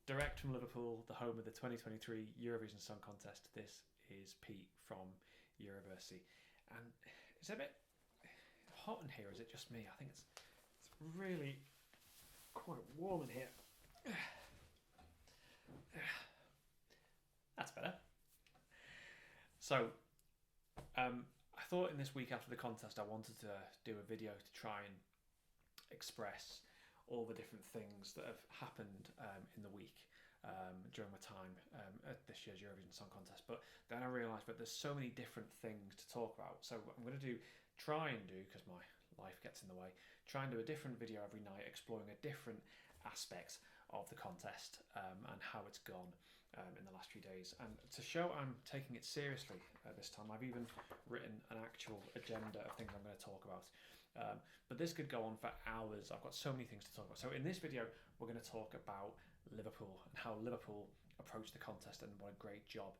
Direct from Liverpool, the home of the 2023 Eurovision Song Contest. This is Pete from University, and it's a bit hot in here. Is it just me? I think it's really quite warm in here. That's better. So, I thought in this week after the contest, I wanted to do a video to try and express all the different things that have happened in the week during my time at this year's Eurovision Song Contest. But then I realised that there's so many different things to talk about. So what I'm going to try and do, because my life gets in the way, try and do a different video every night exploring a different aspect of the contest and how it's gone in the last few days. And to show I'm taking it seriously this time, I've even written an actual agenda of things I'm going to talk about. But this could go on for hours. I've got so many things to talk about. So in this video, we're going to talk about Liverpool and how Liverpool approached the contest and what a great job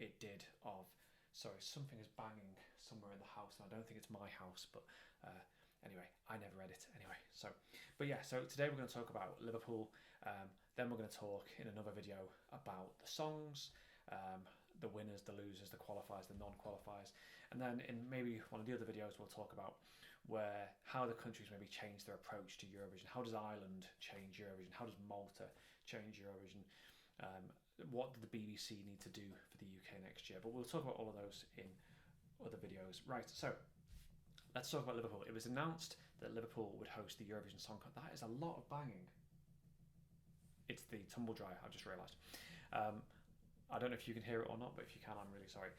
it did of... Sorry, something is banging somewhere in the house, and I don't think it's my house, but anyway, I never edit anyway. So today we're going to talk about Liverpool. Then we're going to talk in another video about the songs, the winners, the losers, the qualifiers, the non-qualifiers. And then in maybe one of the other videos, we'll talk about how the countries maybe change their approach to Eurovision. How does Ireland change Eurovision? How does Malta change Eurovision? What do the BBC need to do for the UK next year? But we'll talk about all of those in other videos. Right, so let's talk about Liverpool. It was announced that Liverpool would host the Eurovision Song Contest. That is a lot of banging. It's the tumble dryer, I've just realised. I don't know if you can hear it or not, but if you can, I'm really sorry.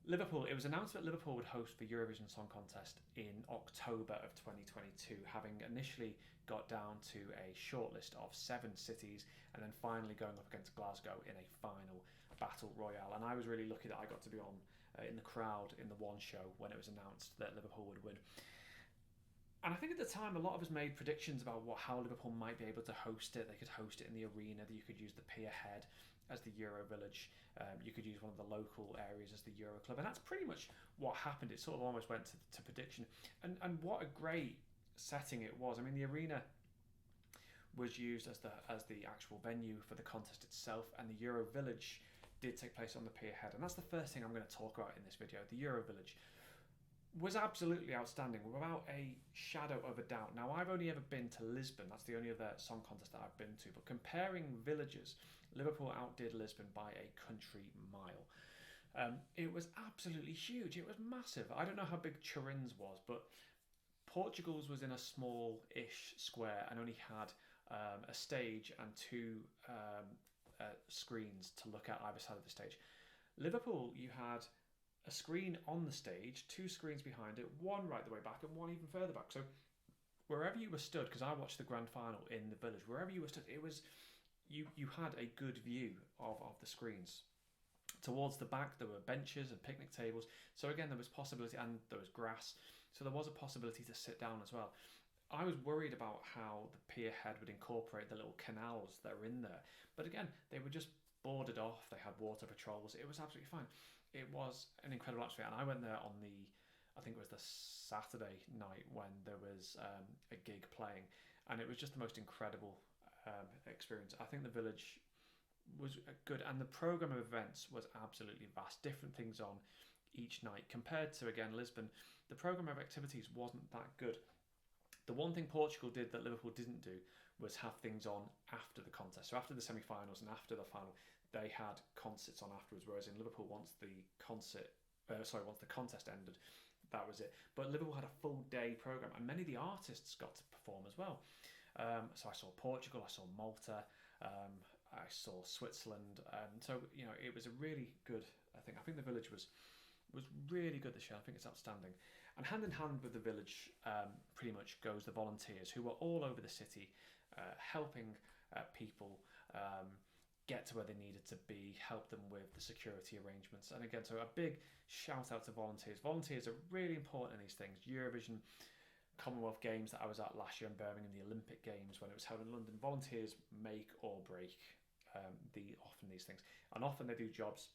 Liverpool, it was announced that Liverpool would host the Eurovision Song Contest in October of 2022, having initially got down to a shortlist of 7 cities and then finally going up against Glasgow in a final battle royale. And I was really lucky that I got to be on in the crowd in the one show when it was announced that Liverpool would win. And I think at the time, a lot of us made predictions about how Liverpool might be able to host it. They could host it in the arena, that you could use the Pier Head as the Euro Village. You could use one of the local areas as the Euro Club. And that's pretty much what happened. It sort of almost went to prediction. And what a great setting it was. I mean, the arena was used as the actual venue for the contest itself. And the Euro Village did take place on the Pier Head. And that's the first thing I'm going to talk about in this video. The Euro Village was absolutely outstanding, without a shadow of a doubt. Now, I've only ever been to Lisbon. That's the only other song contest that I've been to. But comparing villages, Liverpool outdid Lisbon by a country mile. It was absolutely huge. It was massive. I don't know how big Turin's was, but Portugal's was in a small-ish square and only had a stage and 2 screens to look at either side of the stage. Liverpool, you had a screen on the stage, 2 screens behind it, one right the way back and one even further back. So wherever you were stood, because I watched the grand final in the village, wherever you were stood, it was you had a good view of the screens. Towards the back, there were benches and picnic tables. So again, there was possibility, and there was grass. So there was a possibility to sit down as well. I was worried about how the Pier Head would incorporate the little canals that are in there. But again, they were just boarded off. They had water patrols. It was absolutely fine. It was an incredible atmosphere, and I went there on I think it was the Saturday night when there was a gig playing, and it was just the most incredible experience. I think the village was good, and the programme of events was absolutely vast. Different things on each night compared to, again, Lisbon. The programme of activities wasn't that good. The one thing Portugal did that Liverpool didn't do was have things on after the contest. So after the semi-finals and after the final, they had concerts on afterwards, whereas in Liverpool, once the contest ended, that was it. But Liverpool had a full day programme, and many of the artists got to perform as well. So I saw Portugal, I saw Malta, I saw Switzerland. So, you know, it was a really good, I think the village was really good this year. I think it's outstanding. And hand in hand with the village, pretty much goes the volunteers who were all over the city, helping people get to where they needed to be, help them with the security arrangements. And again, so a big shout out to volunteers. Volunteers are really important in these things. Eurovision, Commonwealth Games that I was at last year in Birmingham, the Olympic Games when it was held in London. Volunteers make or break often these things. And often they do jobs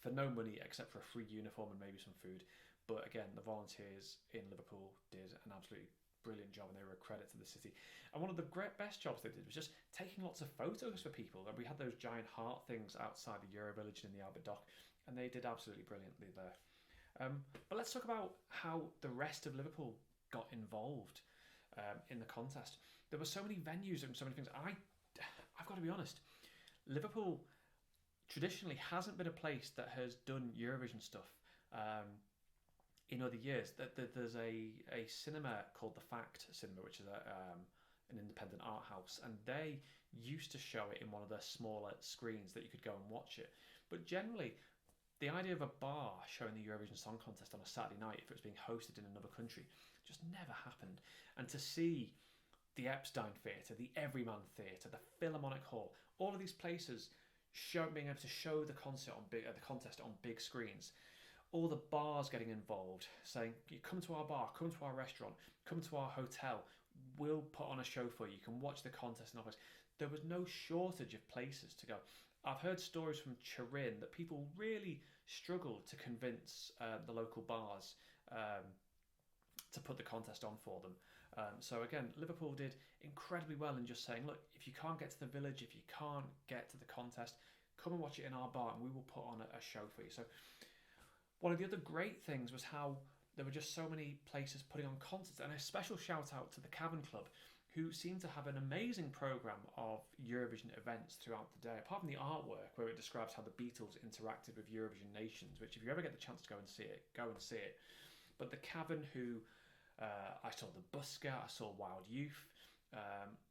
for no money except for a free uniform and maybe some food. But again, the volunteers in Liverpool did an absolutely brilliant job, and they were a credit to the city. And one of the best jobs they did was just taking lots of photos for people. And we had those giant heart things outside the Eurovillage in the Albert Dock, and they did absolutely brilliantly there. But let's talk about how the rest of Liverpool got involved in the contest. There were so many venues and so many things. I've got to be honest, Liverpool traditionally hasn't been a place that has done Eurovision stuff in other years. There's a cinema called the Fact Cinema, which is an independent art house, and they used to show it in one of their smaller screens that you could go and watch it. But generally, the idea of a bar showing the Eurovision Song Contest on a Saturday night, if it was being hosted in another country, just never happened. And to see the Epstein Theatre, the Everyman Theatre, the Philharmonic Hall, all of these places being able to show the contest on big screens, all the bars getting involved, saying, "You come to our bar, come to our restaurant, come to our hotel. We'll put on a show for you. You can watch the contest in our place." There was no shortage of places to go. I've heard stories from Turin that people really struggled to convince the local bars to put the contest on for them. So again, Liverpool did incredibly well in just saying, look, if you can't get to the village, if you can't get to the contest, come and watch it in our bar and we will put on a show for you. So one of the other great things was how there were just so many places putting on concerts, and a special shout out to the Cavern Club, who seem to have an amazing programme of Eurovision events throughout the day, apart from the artwork where it describes how the Beatles interacted with Eurovision nations, which if you ever get the chance to go and see it. But the Cavern, who I saw the Busker, I saw Wild Youth,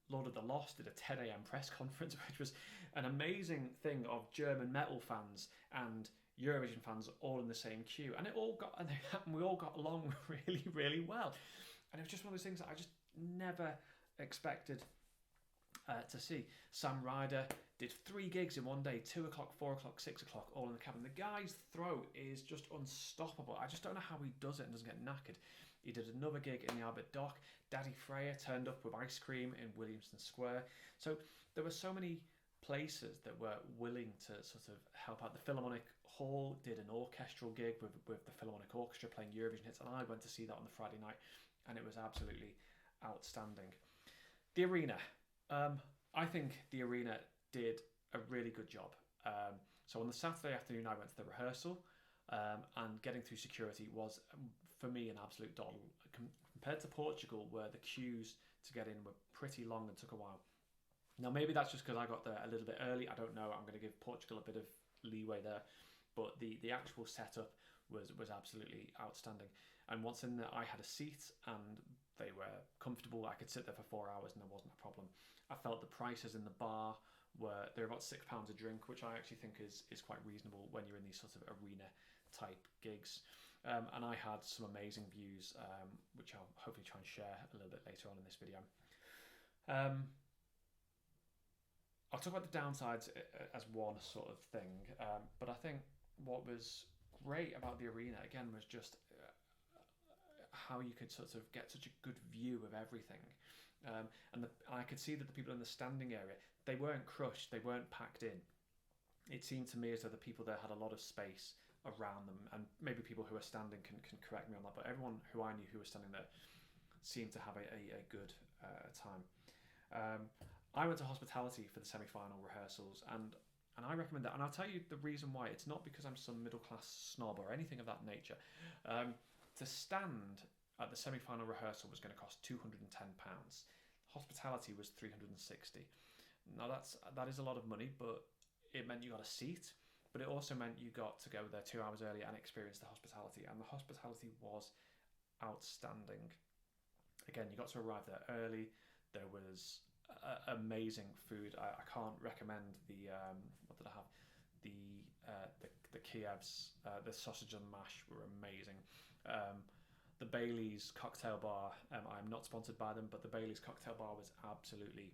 Lord of the Lost did a 10 a.m. press conference, which was an amazing thing of German metal fans and Eurovision fans all in the same queue, and we all got along really, really well. And it was just one of those things that I just never expected to see. Sam Ryder did 3 gigs in one day, 2 o'clock, 4 o'clock, 6 o'clock, all in the Cavern. The guy's throat is just unstoppable. I just don't know how he does it and doesn't get knackered. He did another gig in the Albert Dock. Daddy Freya turned up with ice cream in Williamson Square. So there were so many places that were willing to sort of help out. The Philharmonic Hall did an orchestral gig with the Philharmonic Orchestra playing Eurovision hits, and I went to see that on the Friday night, and it was absolutely outstanding. The arena. I think the arena did a really good job. So on the Saturday afternoon, I went to the rehearsal, and getting through security was, for me, an absolute doddle. Compared to Portugal, where the queues to get in were pretty long and took a while. Now, maybe that's just because I got there a little bit early. I don't know. I'm going to give Portugal a bit of leeway there. But the actual setup was absolutely outstanding. And once in there, I had a seat and they were comfortable. I could sit there for 4 hours and there wasn't a problem. I felt the prices in the bar they're about £6 a drink, which I actually think is quite reasonable when you're in these sort of arena type gigs. And I had some amazing views, which I'll hopefully try and share a little bit later on in this video. I'll talk about the downsides as one sort of thing, but I think what was great about the arena, again, was just how you could sort of get such a good view of everything. And I could see that the people in the standing area, they weren't crushed, they weren't packed in. It seemed to me as though the people there had a lot of space around them, and maybe people who are standing can correct me on that, but everyone who I knew who was standing there seemed to have a good time. I went to hospitality for the semi-final rehearsals, and I recommend that. And I'll tell you the reason why. It's not because I'm some middle-class snob or anything of that nature. To stand at the semi-final rehearsal was going to cost £210. Hospitality was £360. Now that is a lot of money, but it meant you got a seat, but it also meant you got to go there 2 hours early and experience the hospitality. And the hospitality was outstanding. Again, you got to arrive there early. There was amazing food. I can't recommend the what did I have? The Kievs, the sausage and mash were amazing. The Bailey's cocktail bar, I'm not sponsored by them, but the Bailey's cocktail bar was absolutely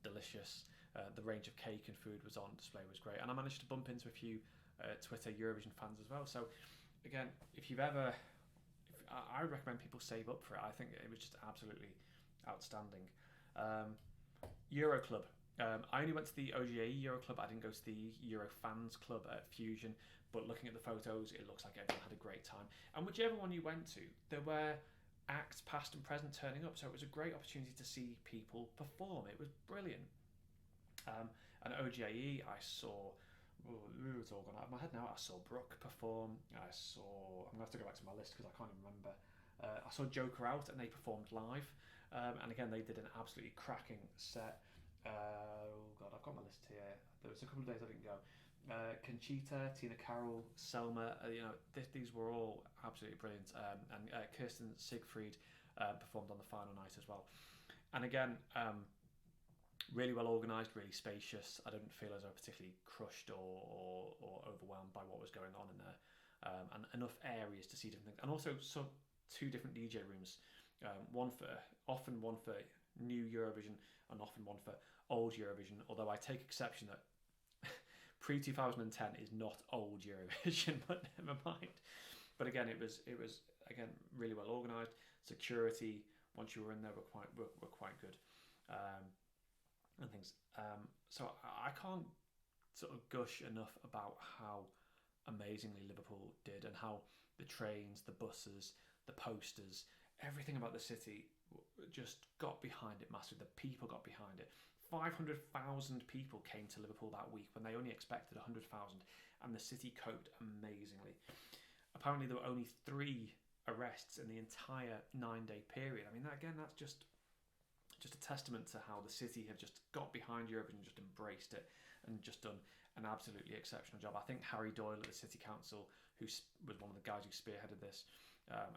delicious. The range of cake and food was on display was great, and I managed to bump into a few Twitter Eurovision fans as well. So again, I would recommend people save up for it. I think it was just absolutely outstanding. Euro Club. I only went to the OGA Euro Club. I didn't go to the Euro Fans Club at Fusion, but looking at the photos, it looks like everyone had a great time. And whichever one you went to, there were acts past and present turning up. So it was a great opportunity to see people perform. It was brilliant. And OGAE, I saw. It's all gone out of my head now. I saw Brooke perform. I'm gonna have to go back to my list because I can't even remember. I saw Joker out and they performed live. And again, they did an absolutely cracking set. Oh God, I've got my list here. There was a couple of days I didn't go. Conchita, Tina Carroll, Selma. These were all absolutely brilliant. And Kirsten Siegfried performed on the final night as well. And again, really well organised, really spacious. I didn't feel as though particularly crushed or overwhelmed by what was going on in there. And enough areas to see different things. And also two different DJ rooms. One for new Eurovision and often one for old Eurovision. Although I take exception that pre-2010 is not old Eurovision, but never mind. But again, it was again really well organised. Security, once you were in there, were quite good. And things. So I can't sort of gush enough about how amazingly Liverpool did and how the trains, the buses, the posters, everything about the city just got behind it massively. The people got behind it. 500,000 people came to Liverpool that week when they only expected 100,000, and the city coped amazingly. Apparently there were only 3 arrests in the entire 9-day period. I mean, that's just a testament to how the city have just got behind Eurovision, just embraced it, and just done an absolutely exceptional job. I think Harry Doyle at the City Council, who was one of the guys who spearheaded this,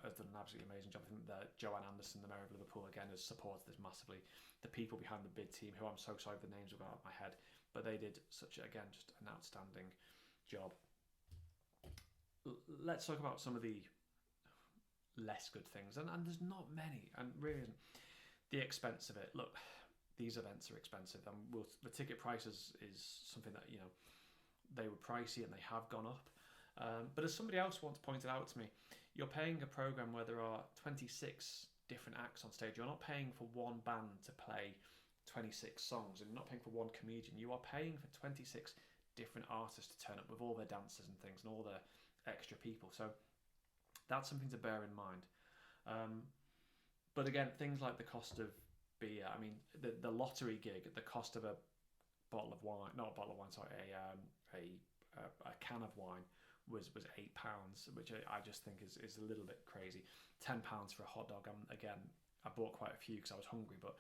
has done an absolutely amazing job. I think that Joanne Anderson, the Mayor of Liverpool, again has supported this massively. The people behind the bid team, who I'm so sorry the names have gone out of my head, but they did just an outstanding job. Let's talk about some of the less good things, and there's not many, and really isn't. The expense of it. Look, these events are expensive, and the ticket prices is something that they were pricey and they have gone up. But as somebody else once pointed out to me, you're paying a program where there are 26 different acts on stage. You're not paying for one band to play 26 songs, and you're not paying for one comedian. You are paying for 26 different artists to turn up with all their dancers and things and all their extra people. So that's something to bear in mind. But again, things like the cost of beer. I mean, the lottery gig, the cost of a bottle of wine, not a bottle of wine, sorry, a can of wine was £8, which I just think is a little bit crazy. £10 for a hot dog. Again, I bought quite a few because I was hungry, but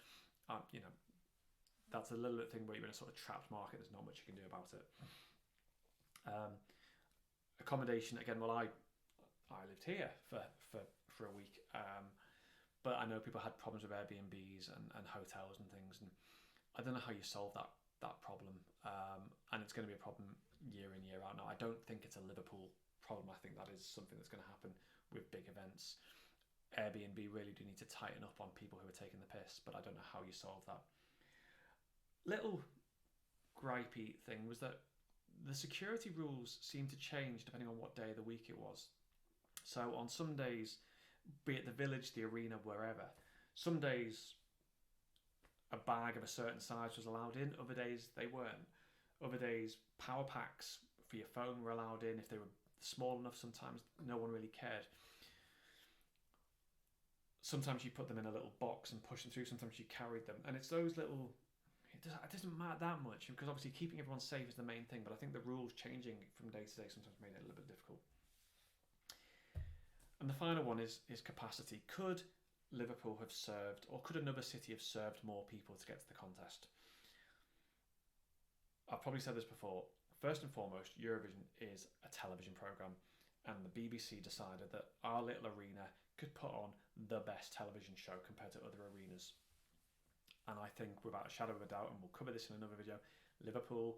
that's a little bit thing where you're in a sort of trapped market. There's not much you can do about it. Accommodation again. Well, I lived here for a week. But I know people had problems with Airbnbs and hotels and things, and I don't know how you solve that problem. And it's going to be a problem year in, year out. Now, I don't think it's a Liverpool problem. I think that is something that's going to happen with big events. Airbnb really do need to tighten up on people who are taking the piss, but I don't know how you solve that. Little gripey thing was that the security rules seem to change depending on what day of the week it was. So on some days, be it the village, the arena, wherever, some days a bag of a certain size was allowed in, other days they weren't. Other days power packs for your phone were allowed in. If they were small enough, sometimes no one really cared. Sometimes you put them in a little box and push them through, sometimes you carried them, and it's those little, it doesn't matter that much, because obviously keeping everyone safe is the main thing, but I think the rules changing from day to day sometimes made it a little bit difficult. And the final one is capacity. Could Liverpool have served, or could another city have served more people to get to the contest? I've probably said this before. First and foremost, Eurovision is a television programme, and the BBC decided that our little arena could put on the best television show compared to other arenas. And I think, without a shadow of a doubt, and we'll cover this in another video, Liverpool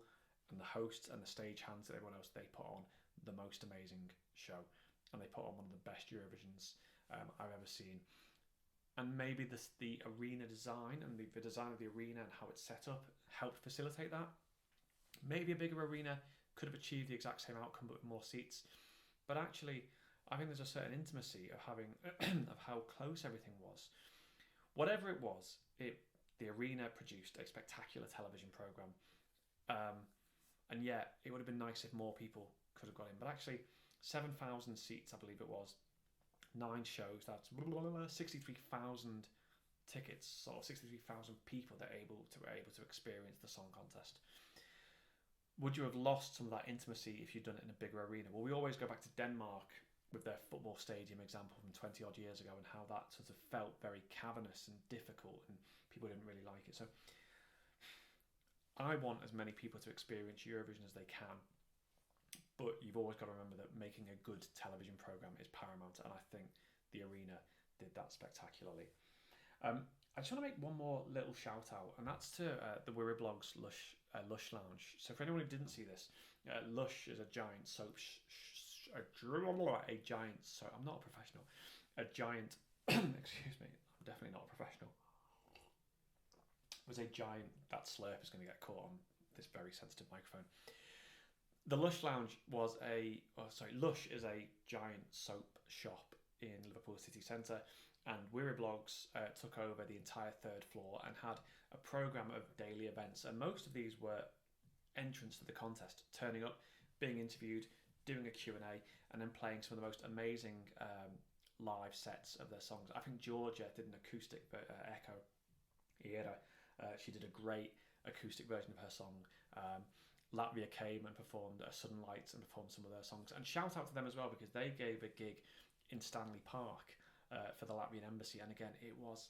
and the hosts and the stagehands and everyone else, they put on the most amazing show. And they put on one of the best Eurovisions I've ever seen. And maybe the arena design and the design of the arena and how it's set up helped facilitate that. Maybe a bigger arena could have achieved the exact same outcome but with more seats. But actually, I think there's a certain intimacy of having of how close everything was. Whatever it was, the arena produced a spectacular television programme. And yeah, it would have been nice if more people could have got in. But actually, 7,000 seats, I believe it was, 9 shows. That's 63,000 tickets, or 63,000 people that were able to experience the song contest. Would you have lost some of that intimacy if you'd done it in a bigger arena? Well, we always go back to Denmark with their football stadium example from 20 odd years ago, and how that sort of felt very cavernous and difficult, and people didn't really like it. So I want as many people to experience Eurovision as they can, but you've always got to remember that making a good television programme is paramount, and I think the arena did that spectacularly. I just want to make one more little shout out, and that's to the Wiriblogs Lush Lounge. So for anyone who didn't see this, Lush is a giant soap, I'm not a professional. A giant, excuse me, I'm definitely not a professional. Was a giant. That slurp is going to get caught on this very sensitive microphone. The Lush Lounge was Lush is a giant soap shop in Liverpool city centre, and Wiriblogs took over the entire 3rd floor and had a programme of daily events, and most of these were entrance to the contest, turning up, being interviewed, doing a Q&A, and then playing some of the most amazing live sets of their songs. I think Georgia did an acoustic Echo Era. She did a great acoustic version of her song. Latvia came and performed Sudden Lights and performed some of their songs. And shout out to them as well, because they gave a gig in Stanley Park for the Latvian embassy. And again, it was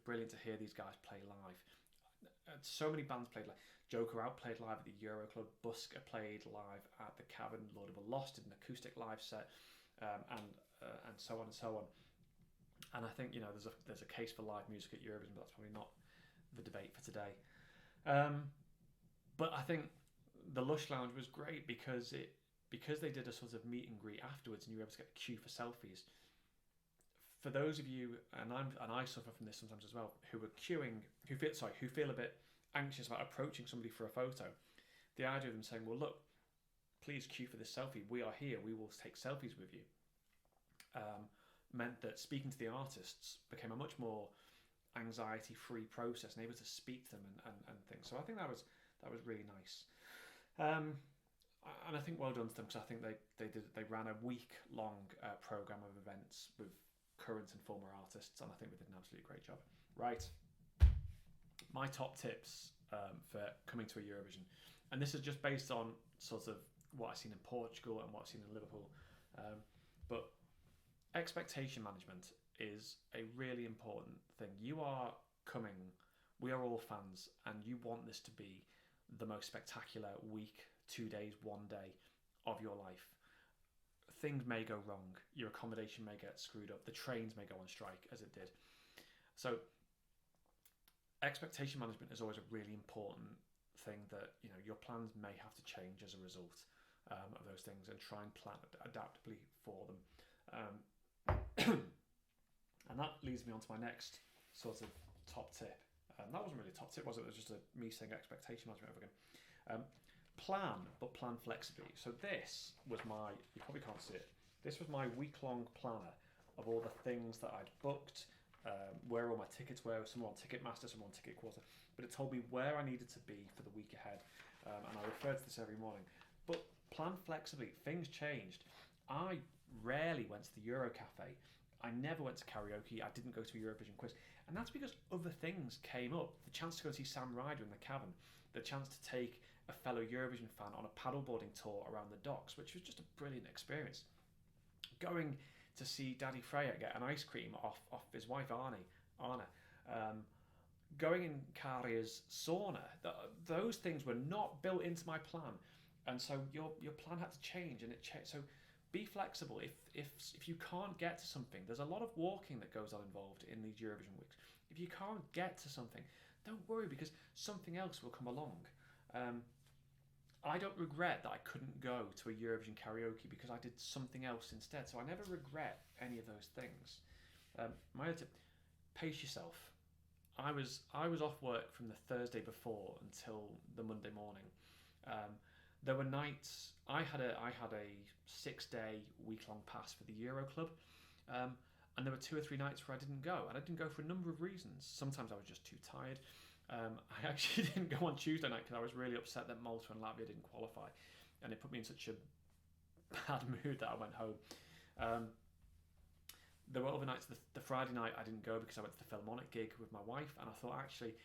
brilliant to hear these guys play live. So many bands played live. Joker Out played live at the Euro Club. Busker played live at the Cavern. Lord of the Lost did an acoustic live set, and so on and so on. And I think there's a case for live music at Eurovision, but that's probably not the debate for today. But I think the Lush Lounge was great because they did a sort of meet and greet afterwards, and you were able to get a queue for selfies. For those of you, and I suffer from this sometimes as well, who are queuing, who feel a bit anxious about approaching somebody for a photo, the idea of them saying, well, look, please queue for this selfie, we are here, we will take selfies with you, meant that speaking to the artists became a much more anxiety-free process, and able to speak to them and things. So I think that was really nice. And I think well done to them, because I think they ran a week-long programme of events with current and former artists, and I think they did an absolutely great job. Right, my top tips for coming to a Eurovision, and this is just based on sort of what I've seen in Portugal and what I've seen in Liverpool, but expectation management is a really important thing. You are coming, we are all fans, and you want this to be the most spectacular week, 2 days, 1 day of your life. Things may go wrong, your accommodation may get screwed up, the trains may go on strike, as it did. So expectation management is always a really important thing, that your plans may have to change as a result of those things, and try and plan adaptably for them. And that leads me on to my next sort of top tip. That wasn't really a top tip, was it? It was just me saying expectation management over again. Plan, but plan flexibly. So this was you probably can't see it, this was my week-long planner of all the things that I'd booked, where all my tickets were. Some were on Ticketmaster, some were on Ticket Quarter, but it told me where I needed to be for the week ahead, and I referred to this every morning. But plan flexibly, things changed. I rarely went to the Euro Cafe. I never went to karaoke. I didn't go to a Eurovision quiz. And that's because other things came up. The chance to go see Sam Ryder in the Cavern. The chance to take a fellow Eurovision fan on a paddleboarding tour around the docks, which was just a brilliant experience. Going to see Daddy Freya get an ice cream off his wife Anna. Going in Karia's sauna. Those things were not built into my plan. And so your plan had to change, and it changed. So be flexible. If you can't get to something, there's a lot of walking that goes on involved in these Eurovision weeks. If you can't get to something, don't worry, because something else will come along. I don't regret that I couldn't go to a Eurovision karaoke, because I did something else instead. So I never regret any of those things. My other tip: pace yourself. I was off work from the Thursday before until the Monday morning. There were nights I had a 6-day week-long pass for the Euro Club, and there were 2 or 3 nights where I didn't go, and I didn't go for a number of reasons. Sometimes I was just too tired. I actually didn't go on Tuesday night because I was really upset that Malta and Latvia didn't qualify, and it put me in such a bad mood that I went home. there were other nights. The Friday night I didn't go because I went to the Philharmonic gig with my wife, and I thought actually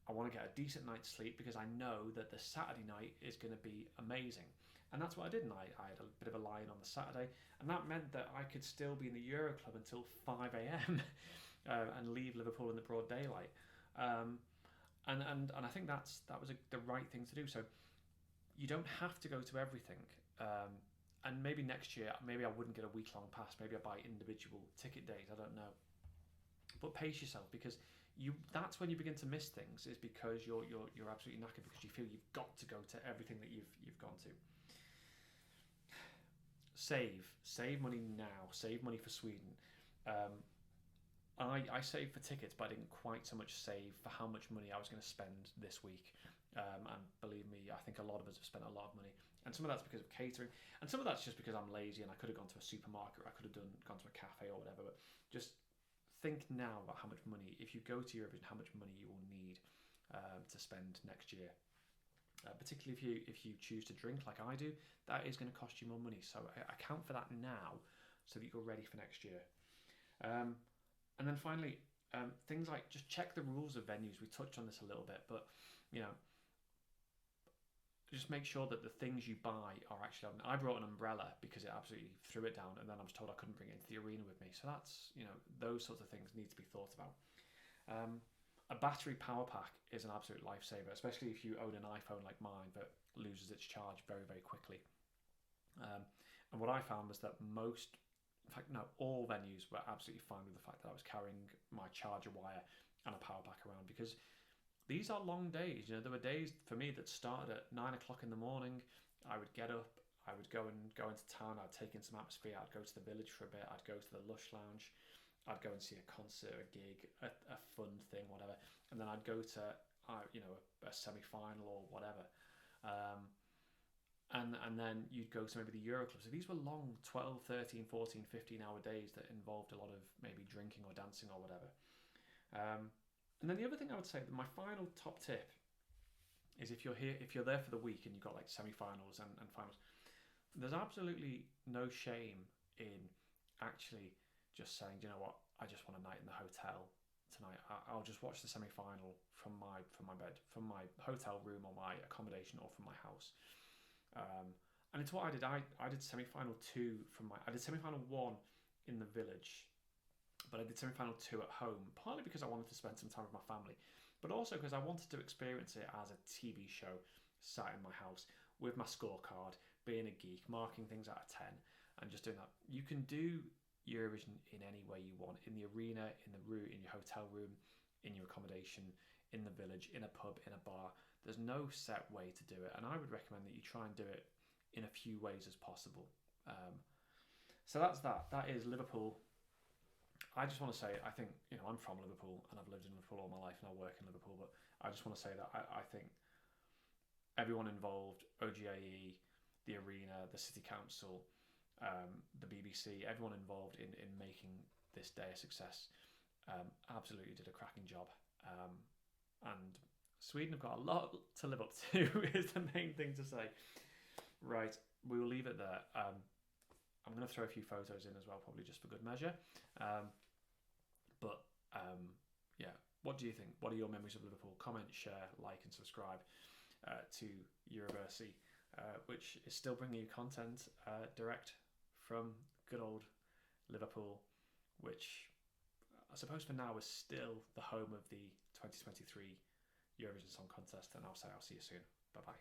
I want to get a decent night's sleep because I know that the Saturday night is going to be amazing. And that's what I did. And I had a bit of a lie-in on the Saturday, and that meant that I could still be in the Euro Club until 5 a.m. And leave Liverpool in the broad daylight. And I think that was the right thing to do. So you don't have to go to everything. And maybe next year, maybe I wouldn't get a week-long pass. Maybe I buy individual ticket days. I don't know. But pace yourself, because that's when you begin to miss things. Is because you're absolutely knackered because you feel you've got to go to everything that you've gone to. Save money now. Save money for Sweden. I saved for tickets, but I didn't quite so much save for how much money I was going to spend this week. And believe me, I think a lot of us have spent a lot of money. And some of that's because of catering, and some of that's just because I'm lazy and I could have gone to a supermarket, or I could have gone to a cafe or whatever. But just think now about how much money, if you go to Eurovision, how much money you will need to spend next year. Particularly if you choose to drink like I do, that is going to cost you more money. So account for that now, so that you're ready for next year. And then finally, things like just check the rules of venues. We touched on this a little bit, but just make sure that the things you buy are actually on. I brought an umbrella because it absolutely threw it down, and then I was told I couldn't bring it into the arena with me. So that's, those sorts of things need to be thought about. A battery power pack is an absolute lifesaver, especially if you own an iPhone like mine that loses its charge very, very quickly. And what I found was that all venues were absolutely fine with the fact that I was carrying my charger wire and a power pack around, because these are long days. There were days for me that started at 9 o'clock in the morning. I would get up, I would go into town, I'd take in some atmosphere, I'd go to the village for a bit, I'd go to the Lush Lounge, I'd go and see a concert, a gig, a fun thing, whatever, and then I'd go to a semi-final or whatever, and then you'd go to maybe the Euro Club. So these were long 12, 13, 14, 15 hour days that involved a lot of maybe drinking or dancing or whatever. And then the other thing I would say, my final top tip, is if you're there for the week and you've got like semi-finals and finals, there's absolutely no shame in actually just saying, you know what, I just want a night in the hotel tonight. I'll just watch the semi-final from my bed, from my hotel room or my accommodation or from my house. And it's what I did. I did semi-final 2 I did semi-final 1 in the village, but I did semi-final 2 at home, partly because I wanted to spend some time with my family, but also because I wanted to experience it as a TV show sat in my house with my scorecard, being a geek, marking things out of 10, and just doing that. You can do Eurovision in any way you want, in the arena, in your hotel room, in your accommodation, in the village, in a pub, in a bar. There's no set way to do it, and I would recommend that you try and do it in a few ways as possible. So that's that. That is Liverpool. I just want to say, I think, I'm from Liverpool and I've lived in Liverpool all my life and I work in Liverpool, but I just want to say that I think everyone involved, OGAE, the arena, the city council, the BBC, everyone involved in making this day a success, absolutely did a cracking job. And Sweden have got a lot to live up to, is the main thing to say. Right, we will leave it there. I'm going to throw a few photos in as well, probably just for good measure. Yeah, what do you think? What are your memories of Liverpool? Comment, share, like and subscribe to Eurovision, which is still bringing you content direct from good old Liverpool, which I suppose for now is still the home of the 2023 Eurovision Song Contest. And I'll see you soon. Bye-bye.